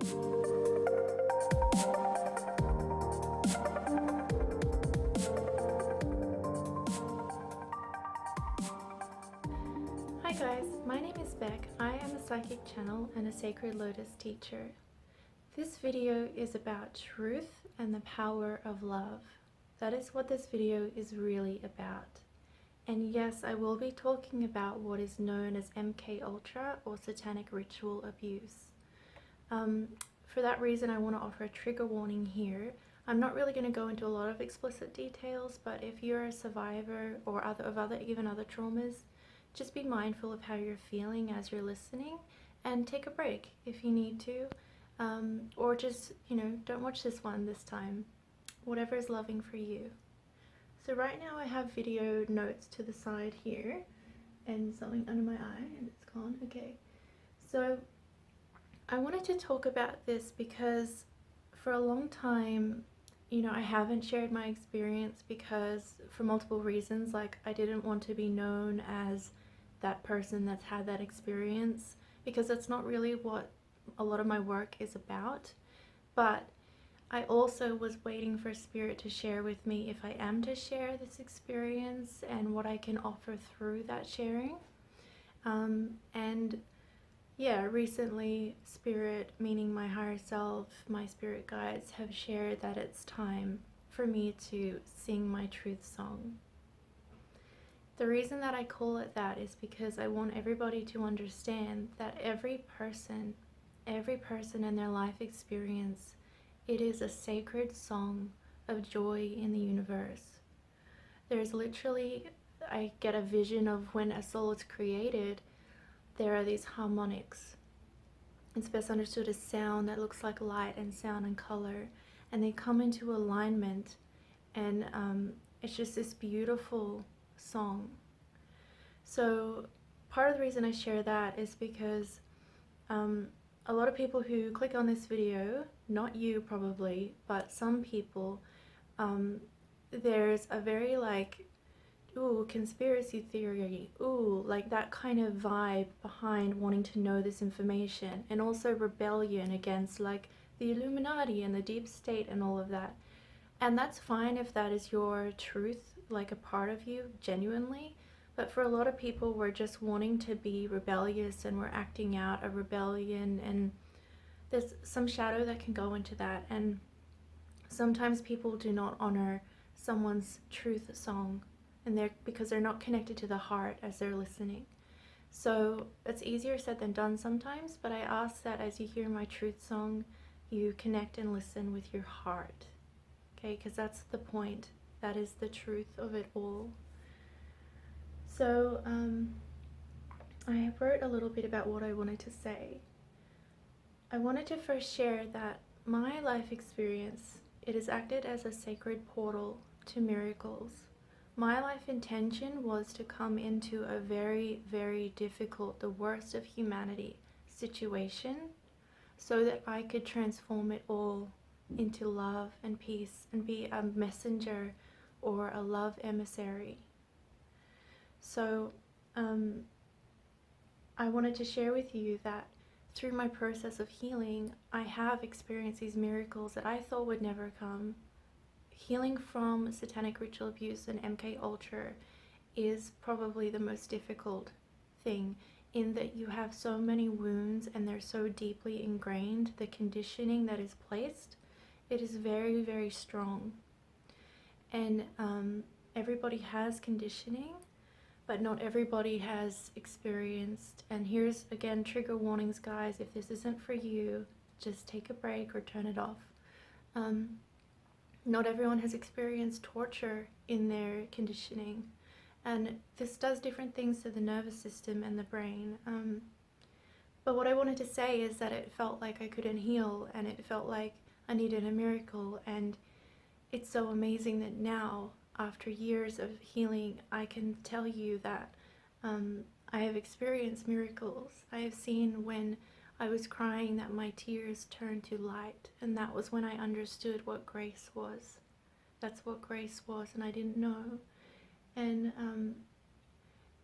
Hi guys, my name is Becc. I am a psychic channel and a sacred lotus teacher. This video is about truth and the power of love. That is what this video is really about. And yes, I will be talking about what is known as MKULTRA or satanic ritual abuse. For that reason, I want to offer a trigger warning here. I'm not really going to go into a lot of explicit details, but if you're a survivor or even other traumas, just be mindful of how you're feeling as you're listening and take a break if you need to, or just, don't watch this one this time. Whatever is loving for you. So right now I have video notes to the side here and something under my eye and it's gone. Okay, so I wanted to talk about this because for a long time, I haven't shared my experience because for multiple reasons. Like, I didn't want to be known as that person that's had that experience, because that's not really what a lot of my work is about. But I also was waiting for Spirit to share with me if I am to share this experience and what I can offer through that sharing. And yeah, recently Spirit, meaning my higher self, my spirit guides, have shared that it's time for me to sing my truth song. The reason that I call it that is because I want everybody to understand that every person in their life experience, it is a sacred song of joy in the universe. There's literally, I get a vision of when a soul is created, there are these harmonics. It's best understood as sound that looks like light and sound and color, and they come into alignment, and it's just this beautiful song. So part of the reason I share that is because a lot of people who click on this video, not you probably, but some people, there's a very ooh, conspiracy theory, ooh, like that kind of vibe behind wanting to know this information, and also rebellion against like the Illuminati and the deep state and all of that. And that's fine if that is your truth, like a part of you, genuinely. But for a lot of people, we're just wanting to be rebellious and we're acting out a rebellion, and there's some shadow that can go into that. And sometimes people do not honor someone's truth song, and because they're not connected to the heart as they're listening. So it's easier said than done sometimes, but I ask that as you hear my truth song, you connect and listen with your heart. Okay, because that's the point. That is the truth of it all. So I wrote a little bit about what I wanted to say. I wanted to first share that my life experience, it has acted as a sacred portal to miracles. My life intention was to come into a very, very difficult, the worst of humanity situation, so that I could transform it all into love and peace and be a messenger or a love emissary. So I wanted to share with you that through my process of healing, I have experienced these miracles that I thought would never come. Healing from satanic ritual abuse and MKUltra is probably the most difficult thing, in that you have so many wounds and they're so deeply ingrained. The conditioning that is placed, it is very, very strong. And everybody has conditioning, but not everybody has experienced. And here's again trigger warnings, guys. If this isn't for you, just take a break or turn it off. Not everyone has experienced torture in their conditioning, and this does different things to the nervous system and the brain. But what I wanted to say is that it felt like I couldn't heal, and it felt like I needed a miracle. And it's so amazing that now, after years of healing, I can tell you that I have experienced miracles. I have seen when I was crying that my tears turned to light, and that was when I understood what grace was. That's what grace was, and I didn't know. And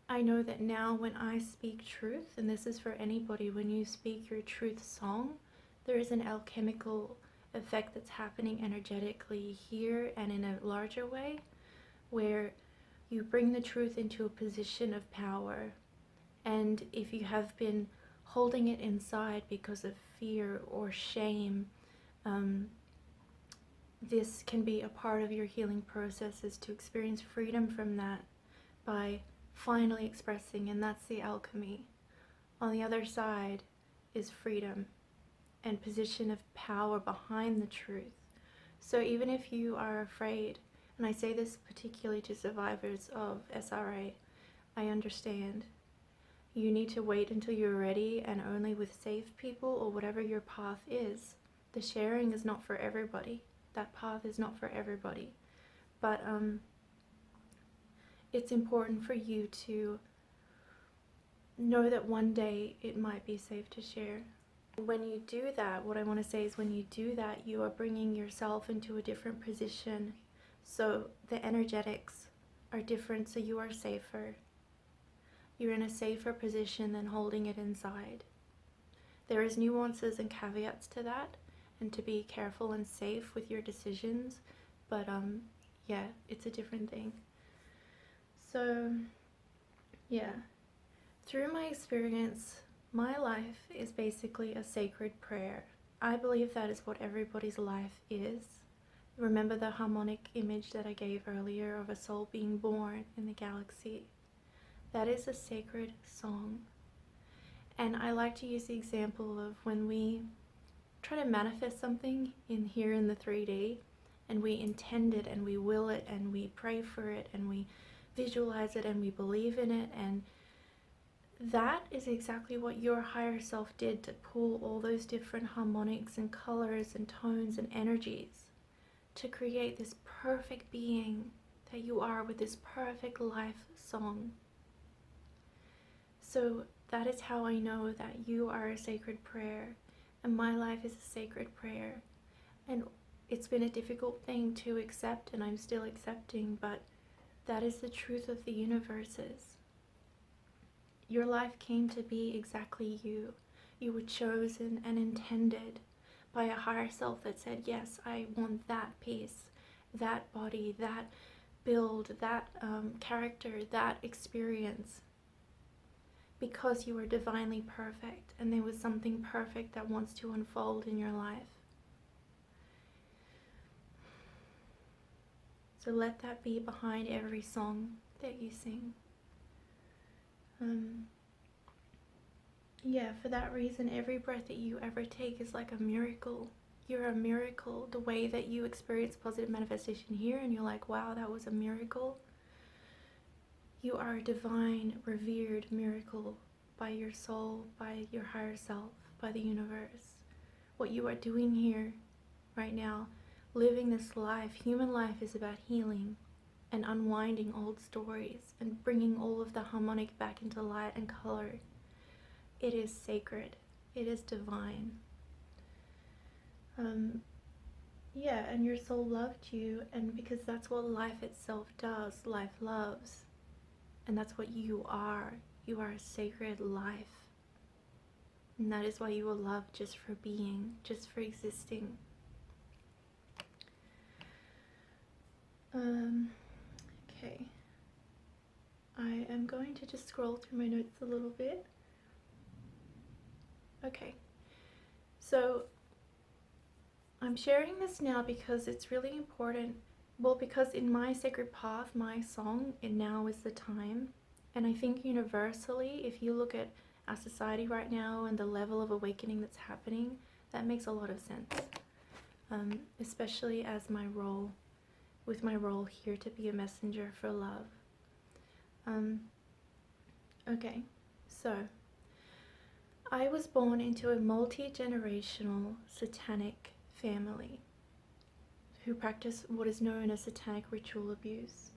I know that now when I speak truth, and this is for anybody, when you speak your truth song, there is an alchemical effect that's happening energetically here and in a larger way, where you bring the truth into a position of power. And if you have been holding it inside because of fear or shame, this can be a part of your healing process, is to experience freedom from that by finally expressing, and that's the alchemy. On the other side is freedom and position of power behind the truth. So even if you are afraid, and I say this particularly to survivors of SRA, I understand. You need to wait until you're ready, and only with safe people or whatever your path is. The sharing is not for everybody. That path is not for everybody. But it's important for you to know that one day it might be safe to share. When you do that, what I want to say is, when you do that, you are bringing yourself into a different position. So the energetics are different, so you are safer. You're in a safer position than holding it inside. There is nuances and caveats to that, and to be careful and safe with your decisions, but yeah, it's a different thing. So yeah, through my experience, my life is basically a sacred prayer. I believe that is what everybody's life is. Remember the harmonic image that I gave earlier of a soul being born in the galaxy? That is a sacred song. And I like to use the example of when we try to manifest something here in the 3D, and we intend it and we will it and we pray for it and we visualize it and we believe in it, and that is exactly what your higher self did to pull all those different harmonics and colors and tones and energies to create this perfect being that you are, with this perfect life song. So that is how I know that you are a sacred prayer, and my life is a sacred prayer. And it's been a difficult thing to accept, and I'm still accepting, but that is the truth of the universes. Your life came to be exactly you. You were chosen and intended by a higher self that said, yes, I want that piece, that body, that build, that character, that experience. Because you are divinely perfect, and there was something perfect that wants to unfold in your life. So let that be behind every song that you sing. Yeah, for that reason, every breath that you ever take is like a miracle. You're a miracle. The way that you experience positive manifestation here, and you're like, wow, that was a miracle. You are a divine, revered miracle by your soul, by your higher self, by the universe. What you are doing here right now, living this life, human life, is about healing and unwinding old stories and bringing all of the harmonic back into light and color. It is sacred. It is divine. Yeah, and your soul loved you, and because that's what life itself does. Life loves. And that's what you are. You are a sacred life. And that is why you are loved, just for being, just for existing. Okay. I am going to just scroll through my notes a little bit. Okay. So I'm sharing this now because it's really important. Well, because in my sacred path, my song, and now is the time. And I think universally, if you look at our society right now and the level of awakening that's happening, that makes a lot of sense. Especially as my role, with my role here to be a messenger for love. Okay, so I was born into a multi-generational satanic family who practice what is known as satanic ritual abuse.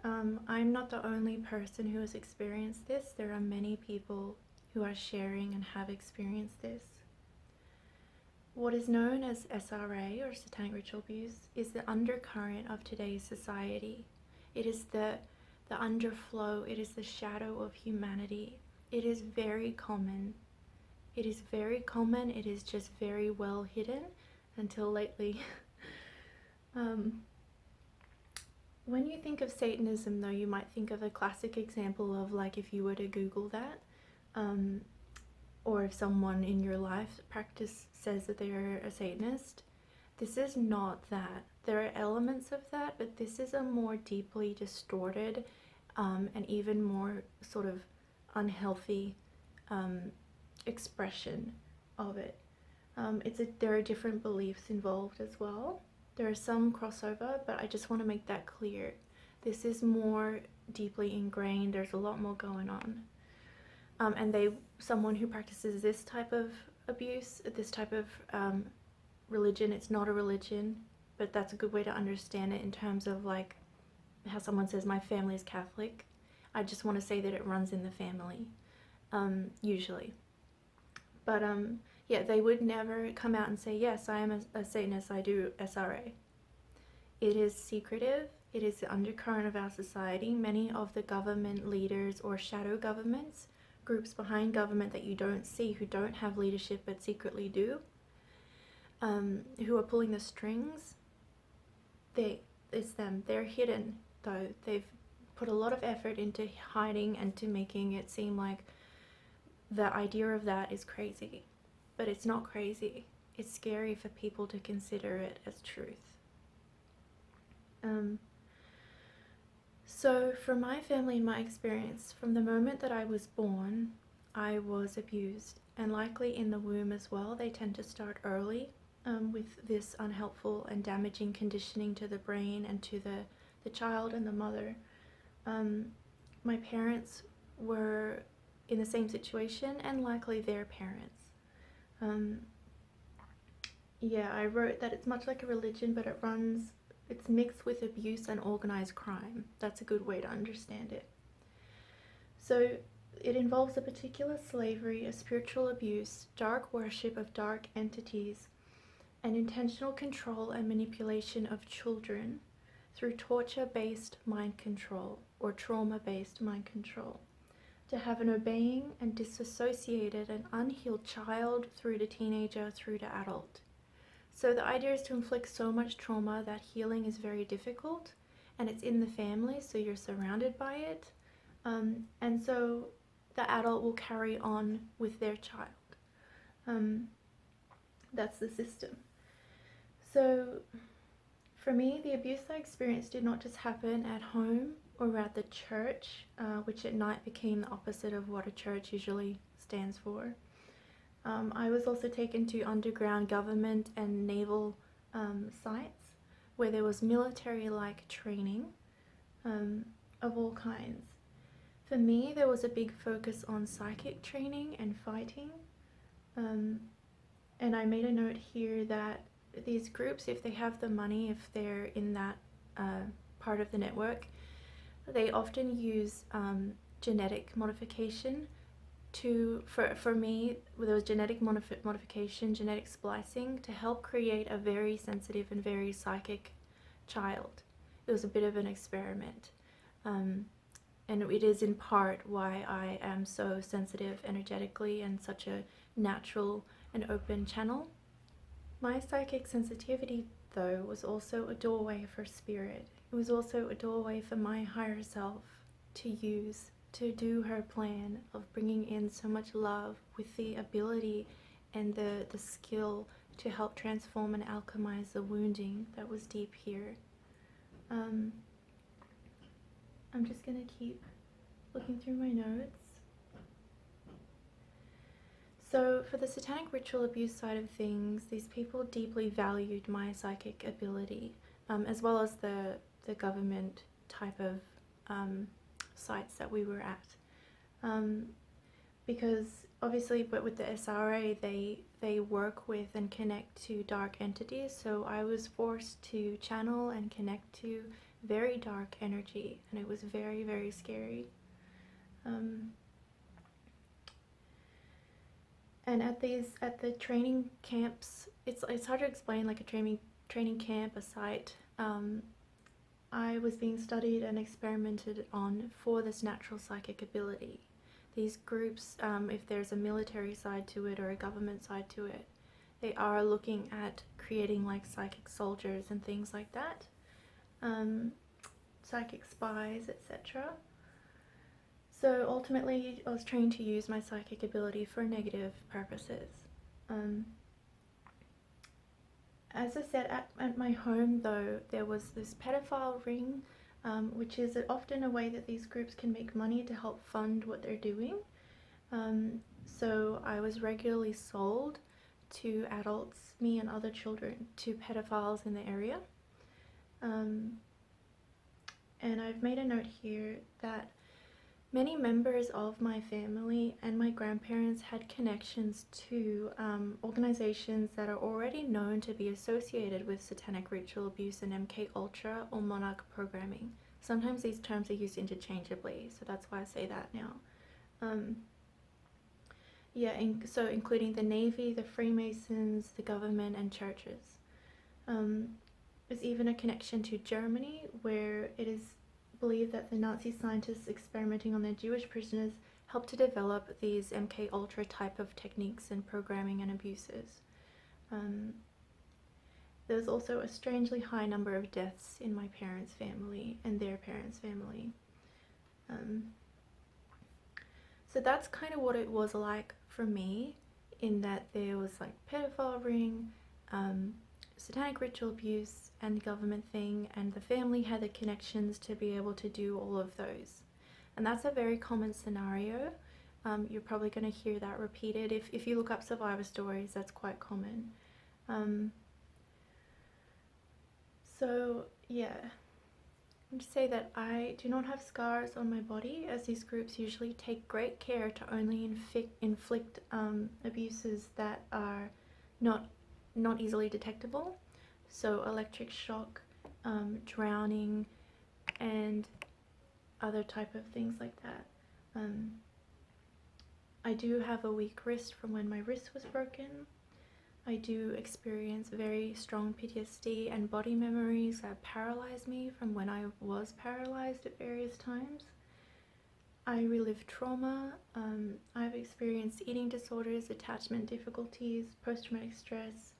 I'm not the only person who has experienced this. There are many people who are sharing and have experienced this. What is known as SRA, or satanic ritual abuse, is the undercurrent of today's society. It is the underflow. It is the shadow of humanity. It is very common, It is very common, it is just very well hidden until lately. When you think of Satanism though, you might think of a classic example of, like, if you were to Google that, or if someone in your life practice says that they're a Satanist. This is not that. There are elements of that, but this is a more deeply distorted and even more sort of unhealthy expression of it. There are different beliefs involved as well. There are some crossover, but I just want to make that clear. This is more deeply ingrained. There's a lot more going on. And someone who practices this type of abuse, this type of religion, it's not a religion, but that's a good way to understand it in terms of, like, how someone says, my family is Catholic. I just want to say that it runs in the family, usually. But yeah, they would never come out and say, yes, I am a Satanist, I do SRA. It is secretive. It is the undercurrent of our society. Many of the government leaders or shadow governments, groups behind government that you don't see, who don't have leadership but secretly do, who are pulling the strings, it's them. They're hidden, though. They've put a lot of effort into hiding and to making it seem like the idea of that is crazy. But it's not crazy. It's scary for people to consider it as truth. So for my family and my experience, from the moment that I was born, I was abused, and likely in the womb as well. They tend to start early with this unhelpful and damaging conditioning to the brain and to the child and the mother. My parents were in the same situation, and likely their parents. Yeah, I wrote that it's much like a religion, but it's mixed with abuse and organized crime. That's a good way to understand it. So it involves a particular slavery, a spiritual abuse, dark worship of dark entities, and intentional control and manipulation of children through torture-based mind control or trauma-based mind control, to have an obeying and disassociated and unhealed child through to teenager through to adult. So the idea is to inflict so much trauma that healing is very difficult, and it's in the family, so you're surrounded by it, and so the adult will carry on with their child. That's the system. So for me, the abuse I experienced did not just happen at home or at the church, which at night became the opposite of what a church usually stands for. I was also taken to underground government and naval sites where there was military-like training of all kinds. For me, there was a big focus on psychic training and fighting. And I made a note here that these groups, if they have the money, if they're in that part of the network, they often use genetic modification for me, there was genetic modification, genetic splicing, to help create a very sensitive and very psychic child. It was a bit of an experiment. And it is in part why I am so sensitive energetically and such a natural and open channel. My psychic sensitivity, though, was also a doorway for spirit. It was also a doorway for my higher self to use, to do her plan of bringing in so much love with the ability and the skill to help transform and alchemize the wounding that was deep here. I'm just going to keep looking through my notes. So for the satanic ritual abuse side of things, these people deeply valued my psychic ability, as well as the government type of sites that we were at. Because obviously, but with the SRA, they work with and connect to dark entities, so I was forced to channel and connect to very dark energy, and it was very, very scary. And at the training camps, it's hard to explain, like a training camp, a site. I was being studied and experimented on for this natural psychic ability. these groups, if there's a military side to it or a government side to it, they are looking at creating like psychic soldiers and things like that, psychic spies, etc. So ultimately I was trained to use my psychic ability for negative purposes. As I said, at my home though, there was this pedophile ring, which is often a way that these groups can make money to help fund what they're doing. So I was regularly sold to adults, me and other children, to pedophiles in the area. And I've made a note here that many members of my family and my grandparents had connections to organizations that are already known to be associated with satanic ritual abuse and MKUltra or monarch programming. Sometimes these terms are used interchangeably, so that's why I say that now. So including the Navy, the Freemasons, the government, and churches. There's even a connection to Germany, where it is believed that the Nazi scientists experimenting on their Jewish prisoners helped to develop these MKUltra type of techniques and programming and abuses. There's also a strangely high number of deaths in my parents' family and their parents' family. So that's kind of what it was like for me, in that there was like pedophile ring, satanic ritual abuse, and the government thing, and the family had the connections to be able to do all of those. And that's a very common scenario. You're probably going to hear that repeated. If you look up survivor stories, that's quite common. So yeah, I'll just say that I do not have scars on my body, as these groups usually take great care to only inflict abuses that are not easily detectable. So electric shock, drowning, and other type of things like that. I do have a weak wrist from when my wrist was broken. I do experience very strong PTSD and body memories that paralyze me from when I was paralyzed at various times. I relive trauma. I've experienced eating disorders, attachment difficulties, post-traumatic stress.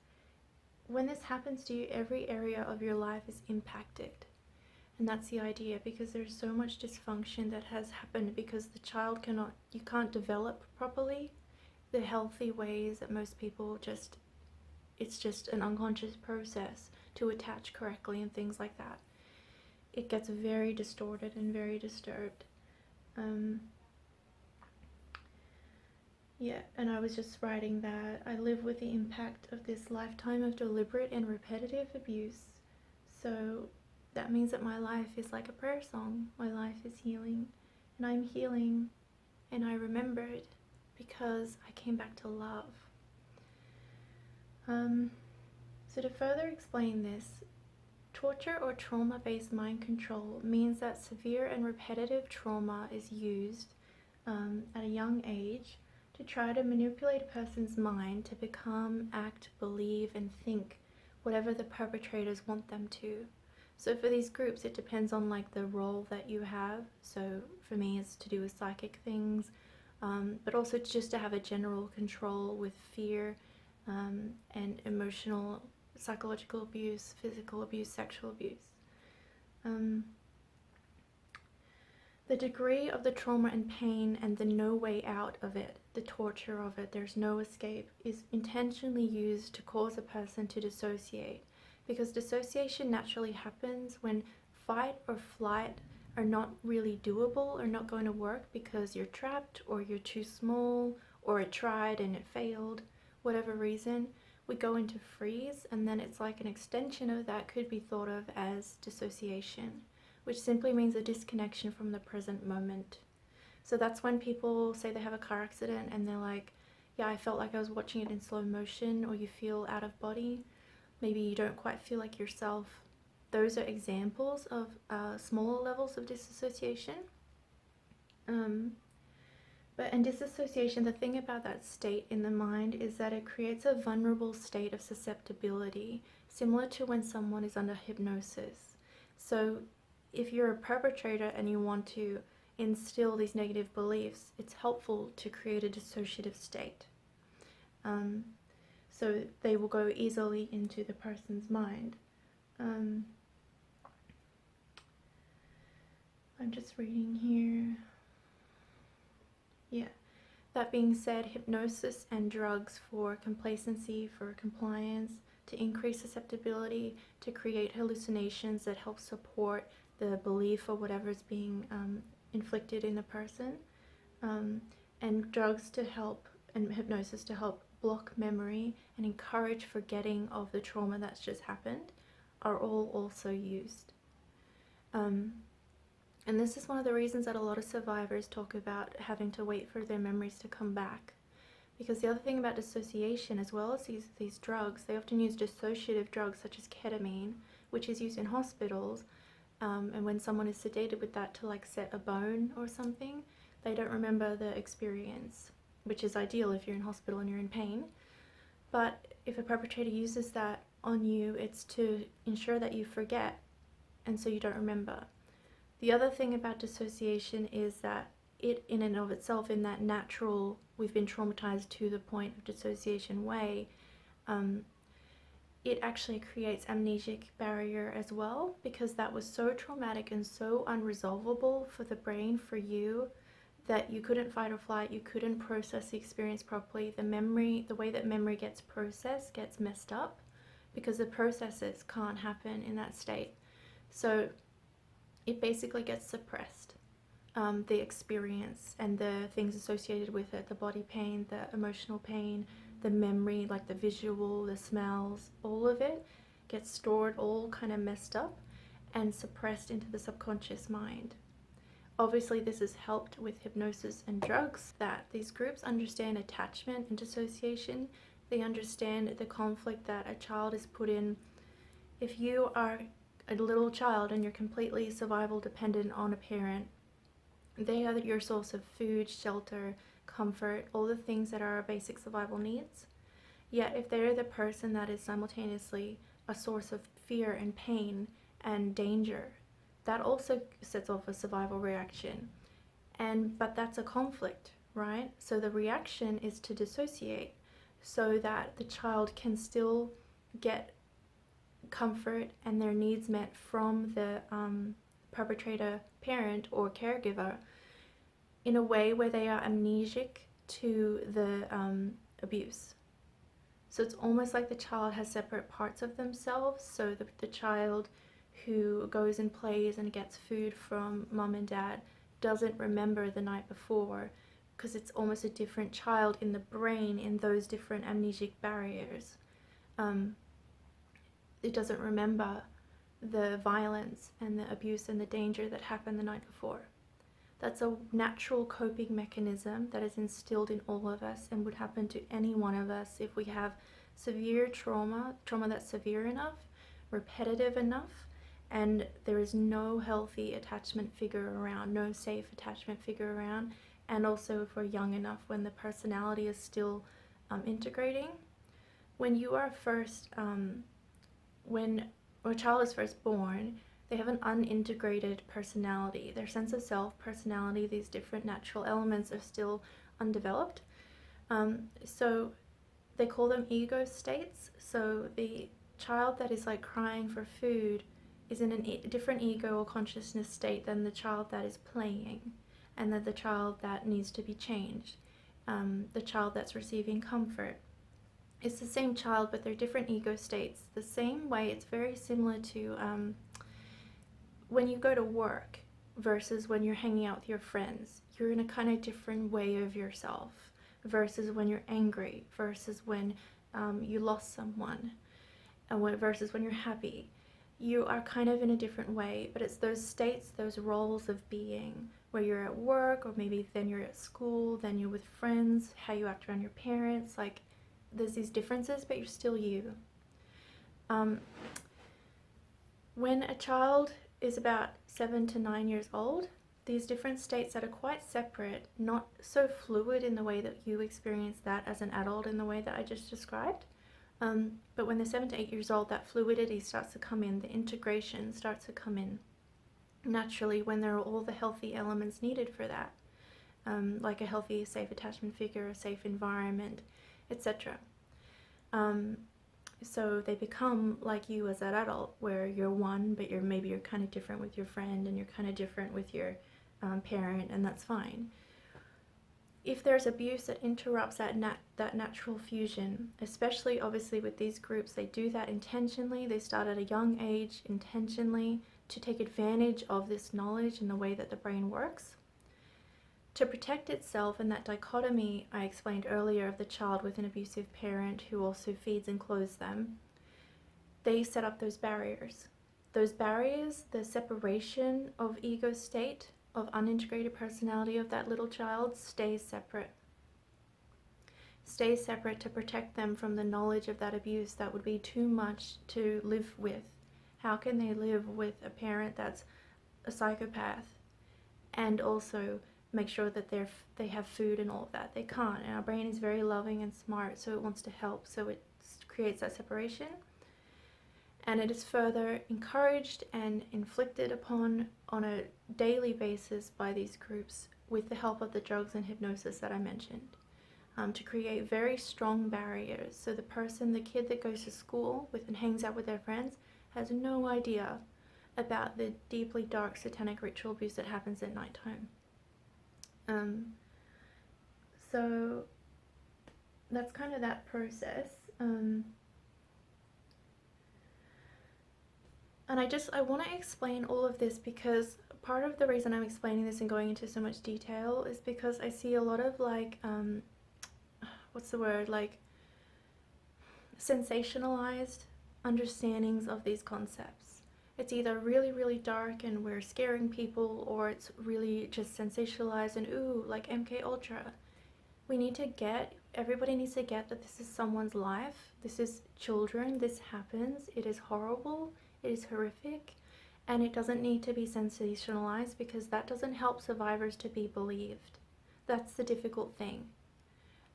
When this happens to you, every area of your life is impacted. And that's the idea, because there's so much dysfunction that has happened because the child you can't develop properly the healthy ways that most people it's just an unconscious process to attach correctly and things like that. It gets very distorted and very disturbed. Yeah, and I was just writing that I live with the impact of this lifetime of deliberate and repetitive abuse. So that means that my life is like a prayer song. My life is healing, and I'm healing, and I remembered because I came back to love. So to further explain this, torture or trauma-based mind control means that severe and repetitive trauma is used at a young age to try to manipulate a person's mind to become, act, believe, and think whatever the perpetrators want them to. So for these groups, it depends on like the role that you have. So for me, it's to do with psychic things, but also just to have a general control with fear, and emotional, psychological abuse, physical abuse, sexual abuse. The degree of the trauma and pain and the no way out of it, the torture of it, there's no escape, is intentionally used to cause a person to dissociate, because dissociation naturally happens when fight or flight are not really doable or not going to work because you're trapped or you're too small or it tried and it failed. Whatever reason, we go into freeze, and then it's like an extension of that could be thought of as dissociation, which simply means a disconnection from the present moment. So that's when people say they have a car accident and they're like, yeah, I felt like I was watching it in slow motion, or you feel out of body. Maybe you don't quite feel like yourself. Those are examples of smaller levels of disassociation. But in disassociation, the thing about that state in the mind is that it creates a vulnerable state of susceptibility, similar to when someone is under hypnosis. So if you're a perpetrator and you want to instill these negative beliefs, it's helpful to create a dissociative state. So they will go easily into the person's mind. I'm just reading here. Yeah. That being said, hypnosis and drugs for complacency, for compliance, to increase susceptibility, to create hallucinations that help support the belief or whatever is being inflicted in the person, and drugs to help, and hypnosis to help block memory and encourage forgetting of the trauma that's just happened, are all also used. And this is one of the reasons that a lot of survivors talk about having to wait for their memories to come back. Because the other thing about dissociation, as well as these drugs, they often use dissociative drugs such as ketamine, which is used in hospitals, and when someone is sedated with that to like set a bone or something, they don't remember the experience, which is ideal if you're in hospital and you're in pain. But if a perpetrator uses that on you, it's to ensure that you forget, and so you don't remember. The other thing about dissociation is that it in and of itself, in that natural, we've been traumatized to the point of dissociation way, it actually creates amnesic barrier as well, because that was so traumatic and so unresolvable for the brain, for you, that you couldn't fight or flight, you couldn't process the experience properly. The memory, the way that memory gets processed gets messed up because the processes can't happen in that state. So it basically gets suppressed, the experience and the things associated with it, the body pain, the emotional pain, the memory, like the visual, the smells, all of it gets stored, all kind of messed up and suppressed into the subconscious mind. Obviously, this is helped with hypnosis and drugs, that these groups understand attachment and dissociation. They understand the conflict that a child is put in. If you are a little child and you're completely survival dependent on a parent, they are your source of food, shelter, comfort, all the things that are our basic survival needs. Yet if they're the person that is simultaneously a source of fear and pain and danger, that also sets off a survival reaction. But that's a conflict, right? So the reaction is to dissociate so that the child can still get comfort and their needs met from the perpetrator parent or caregiver in a way where they are amnesic to the abuse. So it's almost like the child has separate parts of themselves. So the child who goes and plays and gets food from mom and dad doesn't remember the night before, because it's almost a different child in the brain in those different amnesic barriers. It doesn't remember the violence and the abuse and the danger that happened the night before. That's a natural coping mechanism that is instilled in all of us and would happen to any one of us if we have severe trauma that's severe enough, repetitive enough, and there is no healthy attachment figure around, no safe attachment figure around, and also if we're young enough when the personality is still integrating. When you are first, when a child is first born, they have an unintegrated personality. Their sense of self, personality, these different natural elements are still undeveloped. So they call them ego states. So the child that is like crying for food is in a different ego or consciousness state than the child that is playing, and then the child that needs to be changed, the child that's receiving comfort. It's the same child, but they're different ego states. The same way, it's very similar to when you go to work versus when you're hanging out with your friends. You're in a kind of different way of yourself versus when you're angry, versus when you lost someone, and versus when you're happy. You are kind of in a different way, but it's those states, those roles of being, where you're at work, or maybe then you're at school, then you're with friends, how you act around your parents. Like, there's these differences, but you're still you. When a child is about 7 to 9 years old, these different states that are quite separate, not so fluid in the way that you experience that as an adult in the way that I just described. But when they're 7 to 8 years old, that fluidity starts to come in, the integration starts to come in. naturally when there are all the healthy elements needed for that, like a healthy, safe attachment figure, a safe environment, etc. So they become like you as an adult, where you're one, but maybe you're kind of different with your friend, and you're kind of different with your parent, and that's fine. If there's abuse that interrupts that natural fusion, especially obviously with these groups, they do that intentionally. They start at a young age intentionally to take advantage of this knowledge and the way that the brain works, to protect itself. And that dichotomy I explained earlier of the child with an abusive parent who also feeds and clothes them, they set up those barriers. Those barriers, the separation of ego state, of unintegrated personality of that little child, stays separate. Stays separate to protect them from the knowledge of that abuse that would be too much to live with. How can they live with a parent that's a psychopath and also make sure that they have food and all of that? They can't. And our brain is very loving and smart, so it wants to help, so it creates that separation. And it is further encouraged and inflicted upon on a daily basis by these groups with the help of the drugs and hypnosis that I mentioned, to create very strong barriers. So the kid that goes to school with and hangs out with their friends has no idea about the deeply dark satanic ritual abuse that happens at nighttime. So that's kind of that process. And I want to explain all of this because part of the reason I'm explaining this and going into so much detail is because I see a lot of like, what's the word, like sensationalized understandings of these concepts. It's either really, really dark and we're scaring people, or it's really just sensationalized and ooh, like MKUltra. Everybody needs to get that this is someone's life. This is children. This happens. It is horrible. It is horrific. And it doesn't need to be sensationalized, because that doesn't help survivors to be believed. That's the difficult thing.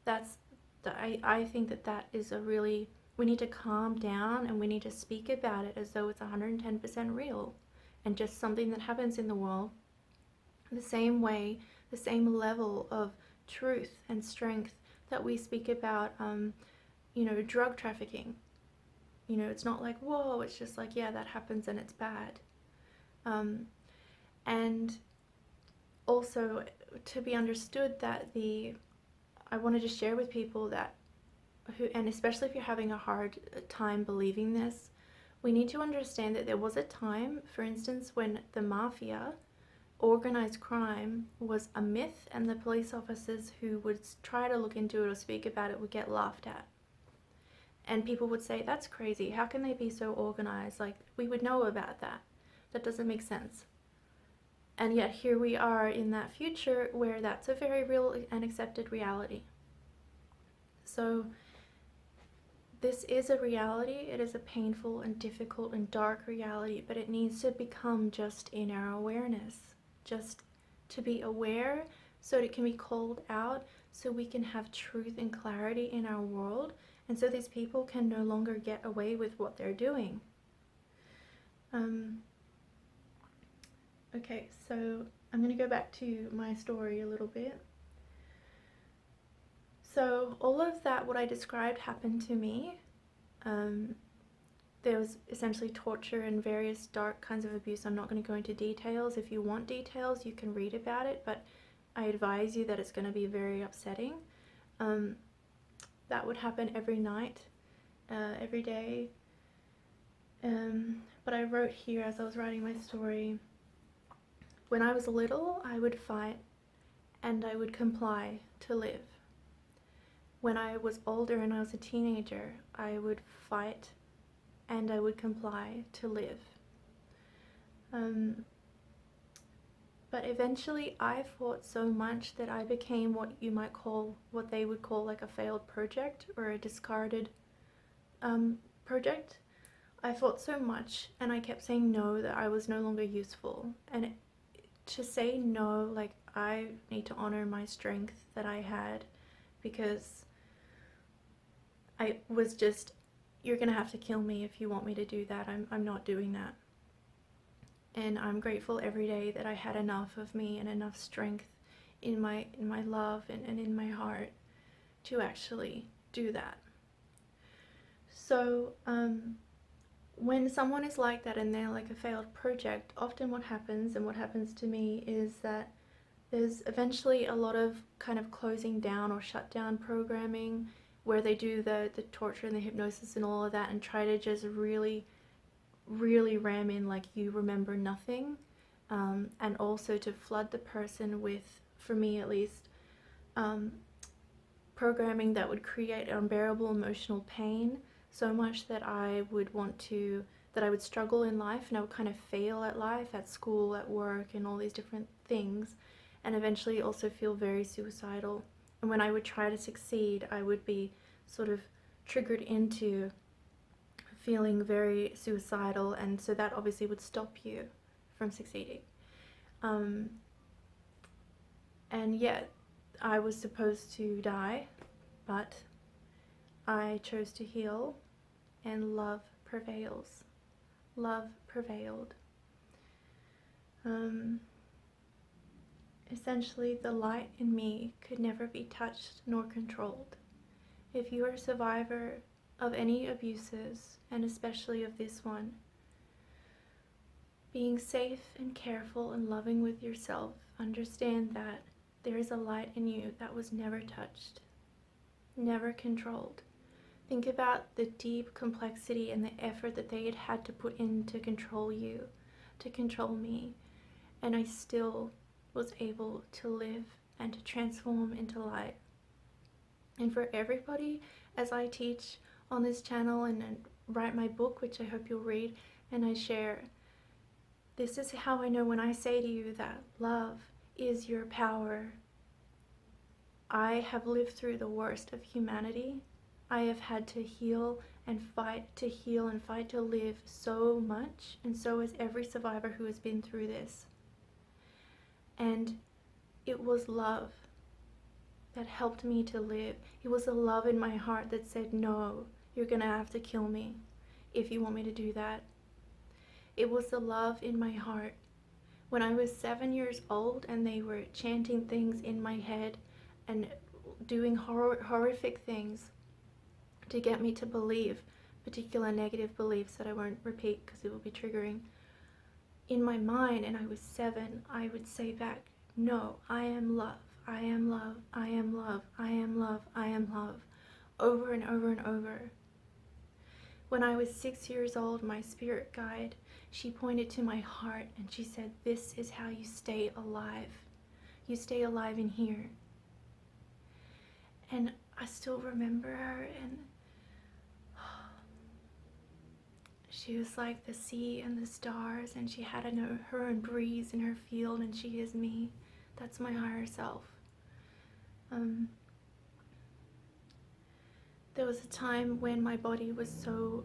I think that is we need to calm down, and we need to speak about it as though it's 110% real and just something that happens in the world. The same way, the same level of truth and strength that we speak about, drug trafficking. It's not like, whoa, it's just like, yeah, that happens and it's bad. And also to be understood that I wanted to share with people and especially if you're having a hard time believing this, we need to understand that there was a time, for instance, when the mafia, organized crime, was a myth, and the police officers who would try to look into it or speak about it would get laughed at. And people would say, that's crazy, how can they be so organized? Like, we would know about that. That doesn't make sense. And yet here we are in that future where that's a very real and accepted reality. So this is a reality. It is a painful and difficult and dark reality, but it needs to become just in our awareness. Just to be aware so it can be called out, so we can have truth and clarity in our world, and so these people can no longer get away with what they're doing. Okay, so I'm going to go back to my story a little bit. So all of that, what I described, happened to me. There was essentially torture and various dark kinds of abuse. I'm not going to go into details. If you want details, you can read about it, but I advise you that it's going to be very upsetting. That would happen every night, every day. But I wrote here as I was writing my story, when I was little, I would fight and I would comply to live. When I was older and I was a teenager, I would fight and I would comply to live. But eventually I fought so much that I became what they would call like a failed project, or a discarded project. I fought so much and I kept saying no, that I was no longer useful. And to say no, like, I need to honor my strength that I had, because I was just, you're gonna have to kill me if you want me to do that. I'm not doing that. And I'm grateful every day that I had enough of me and enough strength in my love and in my heart to actually do that. So when someone is like that and they're like a failed project, often what happens, and what happens to me, is that there's eventually a lot of kind of closing down or shut down programming where they do the torture and the hypnosis and all of that and try to just really ram in like you remember nothing, and also to flood the person with, for me at least, programming that would create unbearable emotional pain, so much that I would struggle in life, and I would kind of fail at life, at school, at work, and all these different things, and eventually also feel very suicidal. And when I would try to succeed, I would be sort of triggered into feeling very suicidal, and so that obviously would stop you from succeeding. And yet I was supposed to die, but I chose to heal, and love prevails. Love prevailed. Essentially, the light in me could never be touched nor controlled. If you are a survivor of any abuses, and especially of this one, being safe and careful and loving with yourself, understand that there is a light in you that was never touched, never controlled. Think about the deep complexity and the effort that they had to put in to control you, to control me, and I still was able to live and to transform into light. And for everybody, as I teach on this channel and write my book, which I hope you'll read, and I share, this is how I know when I say to you that love is your power. I have lived through the worst of humanity. I have had to heal and fight to heal and fight to live so much, and so has every survivor who has been through this. And it was love that helped me to live. It was a love in my heart that said, no, you're gonna have to kill me if you want me to do that. It was the love in my heart. When I was 7 years old and they were chanting things in my head and doing horrific things to get me to believe particular negative beliefs that I won't repeat because it will be triggering, in my mind, and I was 7, I would say back, no, I am love, I am love, I am love, I am love, I am love, over and over and over. When I was 6 years old, my spirit guide, she pointed to my heart and she said, this is how you stay alive. You stay alive in here. And I still remember her, and she was like the sea and the stars, and she had her own breeze in her field, and she is me. That's my higher self. There was a time when my body was so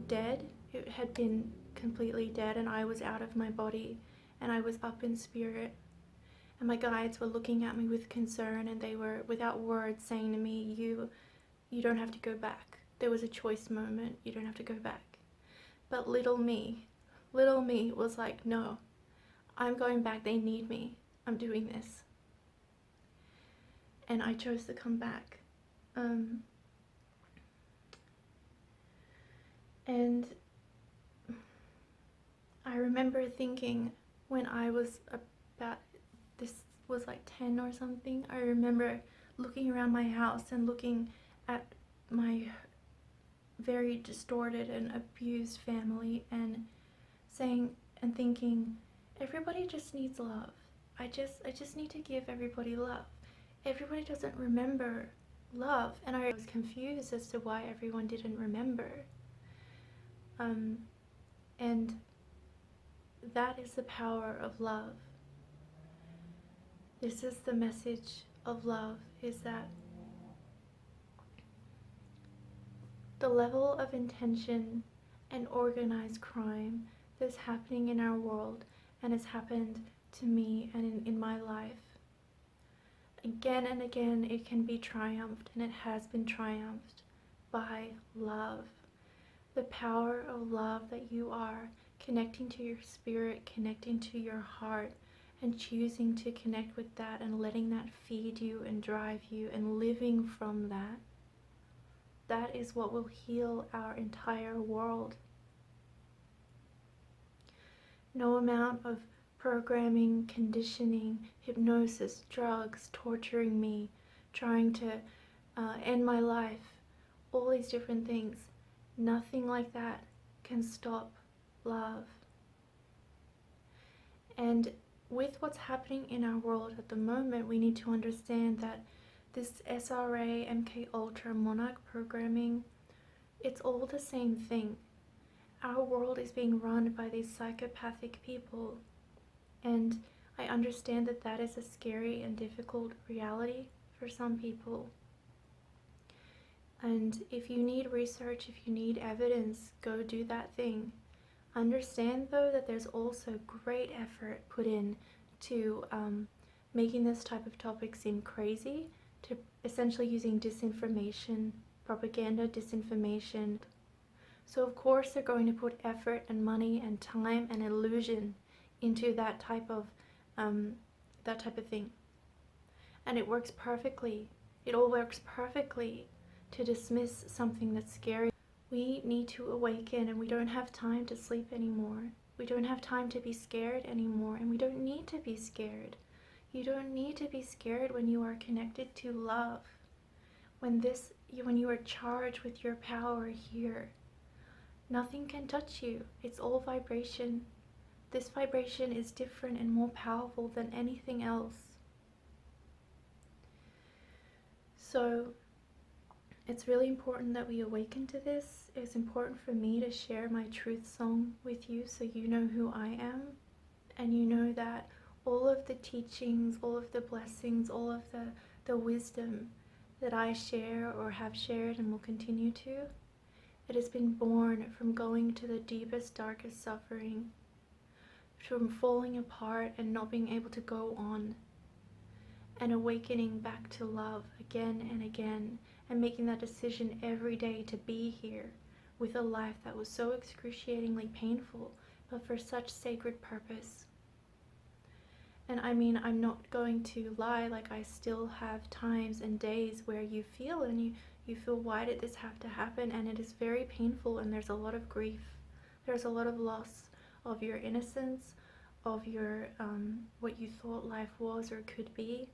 dead. It had been completely dead, and I was out of my body, and I was up in spirit. And my guides were looking at me with concern, and they were, without words, saying to me, you don't have to go back. There was a choice moment. You don't have to go back. But little me was like, no, I'm going back. They need me. I'm doing this. And I chose to come back. And I remember thinking when I was about, this was like 10 or something, I remember looking around my house and looking at my very distorted and abused family and saying and thinking, everybody just needs love. I just need to give everybody love. Everybody doesn't remember love, and I was confused as to why everyone didn't remember. And that is the power of love. This is the message of love, is that the level of intention and organized crime that's happening in our world and has happened to me and in my life, again and again, it can be triumphed, and it has been triumphed by love. The power of love that you are connecting to your spirit, connecting to your heart, and choosing to connect with that and letting that feed you and drive you and living from that. That is what will heal our entire world. No amount of programming, conditioning, hypnosis, drugs, torturing me, trying to end my life, all these different things, nothing like that can stop love. And with what's happening in our world at the moment, we need to understand that this SRA, MKULTRA, monarch programming, it's all the same thing. Our world is being run by these psychopathic people, and I understand that that is a scary and difficult reality for some people. And if you need research, if you need evidence, go do that thing. Understand though that there's also great effort put in to making this type of topic seem crazy, to essentially using disinformation, propaganda, disinformation. So of course they're going to put effort and money and time and illusion into that type of thing. And it works perfectly. It all works perfectly to dismiss something that's scary. We need to awaken, and we don't have time to sleep anymore. We don't have time to be scared anymore, and we don't need to be scared. You don't need to be scared when you are connected to love. When you are charged with your power here, nothing can touch you. It's all vibration. This vibration is different and more powerful than anything else. So it's really important that we awaken to this. It's important for me to share my truth song with you so you know who I am, and you know that all of the teachings, all of the blessings, all of the wisdom that I share or have shared and will continue to, it has been born from going to the deepest, darkest suffering, from falling apart and not being able to go on, and awakening back to love again and again, and making that decision every day to be here with a life that was so excruciatingly painful, but for such sacred purpose. And I mean, I'm not going to lie, like I still have times and days where you feel and you feel, why did this have to happen? And it is very painful, and there's a lot of grief. There's a lot of loss of your innocence, of your what you thought life was or could be,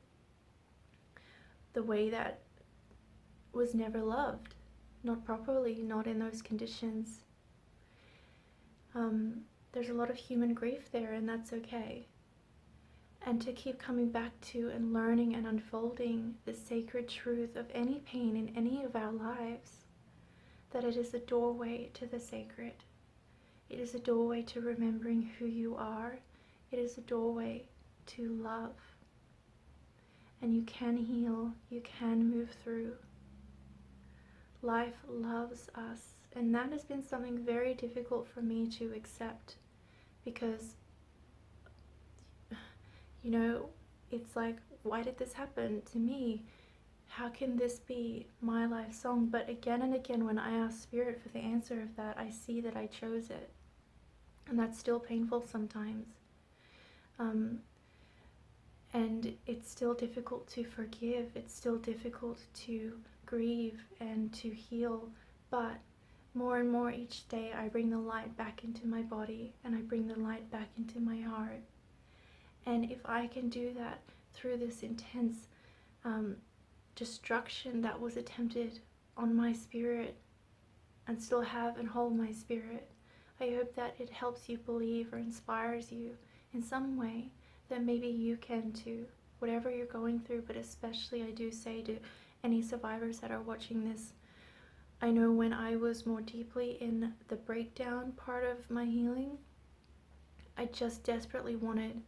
the way that was never loved, not properly, not in those conditions. There's a lot of human grief there, and that's okay. And to keep coming back to and learning and unfolding the sacred truth of any pain in any of our lives, that it is a doorway to the sacred. It is a doorway to remembering who you are. It is a doorway to love. And you can heal, you can move through. Life loves us, and that has been something very difficult for me to accept, because you know, it's like, why did this happen to me? How can this be my life song? But again and again, when I ask Spirit for the answer of that, I see that I chose it. And that's still painful sometimes. And it's still difficult to forgive. It's still difficult to grieve and to heal. But more and more each day, I bring the light back into my body, and I bring the light back into my heart. And if I can do that through this intense destruction that was attempted on my spirit, and still have and hold my spirit, I hope that it helps you believe or inspires you in some way that maybe you can too, whatever you're going through. But especially, I do say to any survivors that are watching this, I know when I was more deeply in the breakdown part of my healing, I just desperately wanted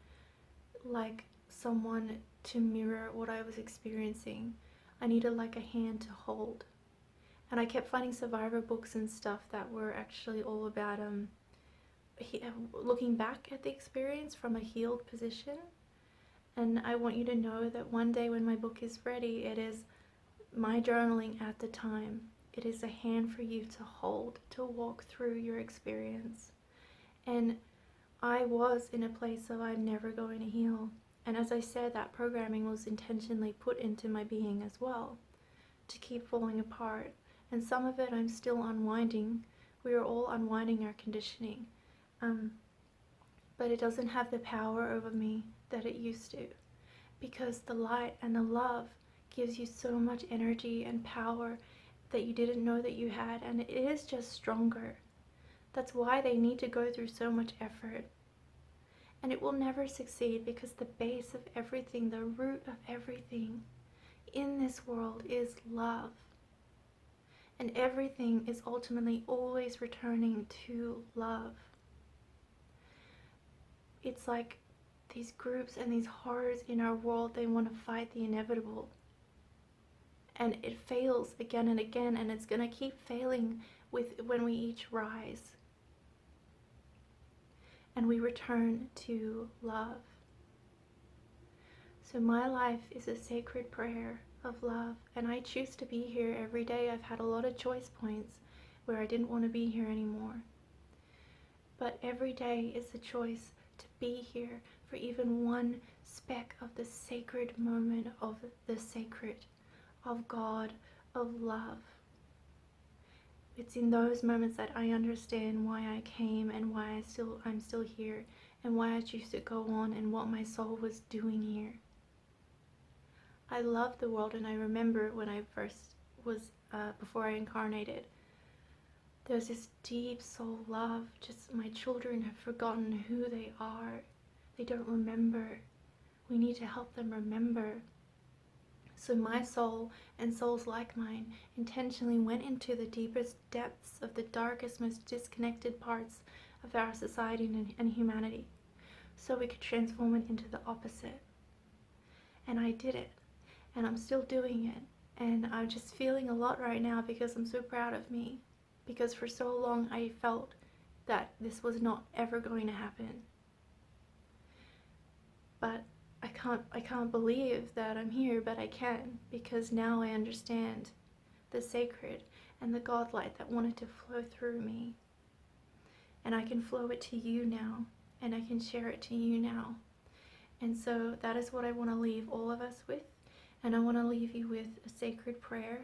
like someone to mirror what I was experiencing. I needed like a hand to hold. And I kept finding survivor books and stuff that were actually all about looking back at the experience from a healed position. And I want you to know that one day when my book is ready, it is my journaling at the time. It is a hand for you to hold, to walk through your experience. And I was in a place of I'm never going to heal. And as I said, that programming was intentionally put into my being as well, to keep falling apart. And some of it I'm still unwinding. We are all unwinding our conditioning. But it doesn't have the power over me that it used to. Because the light and the love gives you so much energy and power that you didn't know that you had. And it is just stronger. That's why they need to go through so much effort. And it will never succeed, because the base of everything, the root of everything in this world is love. And everything is ultimately always returning to love. It's like these groups and these horrors in our world, they want to fight the inevitable. And it fails again and again, and it's going to keep failing when we each rise. And we return to love. So my life is a sacred prayer of love, and I choose to be here every day. I've had a lot of choice points where I didn't want to be here anymore. But every day is a choice to be here for even one speck of the sacred moment of the sacred, of God, of love. It's in those moments that I understand why I came and why I'm still here, and why I choose to go on, and what my soul was doing here. I love the world, and I remember when I first was, before I incarnated, there's this deep soul love. Just my children have forgotten who they are. They don't remember. We need to help them remember. So my soul and souls like mine intentionally went into the deepest depths of the darkest, most disconnected parts of our society and humanity, so we could transform it into the opposite. And I did it, and I'm still doing it, and I'm just feeling a lot right now because I'm so proud of me, because for so long I felt that this was not ever going to happen. But I can't believe that I'm here, but I can, because now I understand the sacred and the God light that wanted to flow through me. And I can flow it to you now, and I can share it to you now. And so that is what I want to leave all of us with, and I want to leave you with a sacred prayer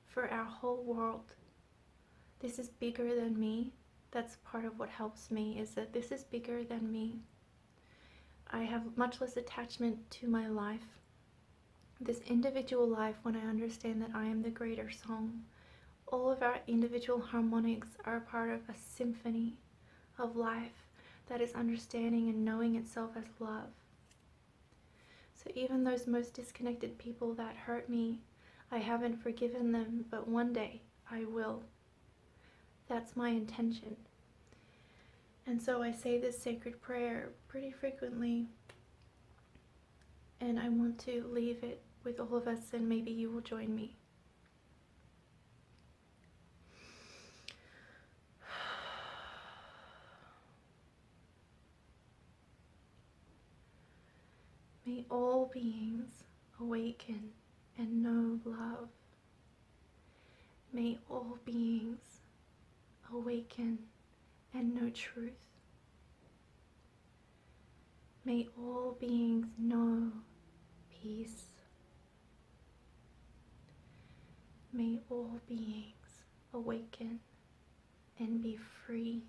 for our whole world. This is bigger than me. That's part of what helps me, is that this is bigger than me. I have much less attachment to my life, this individual life, when I understand that I am the greater song. All of our individual harmonics are part of a symphony of life that is understanding and knowing itself as love. So even those most disconnected people that hurt me, I haven't forgiven them, but one day I will. That's my intention. And so I say this sacred prayer pretty frequently, and I want to leave it with all of us, and maybe you will join me. May all beings awaken and know love. May all beings awaken and know truth. May all beings know peace. May all beings awaken and be free.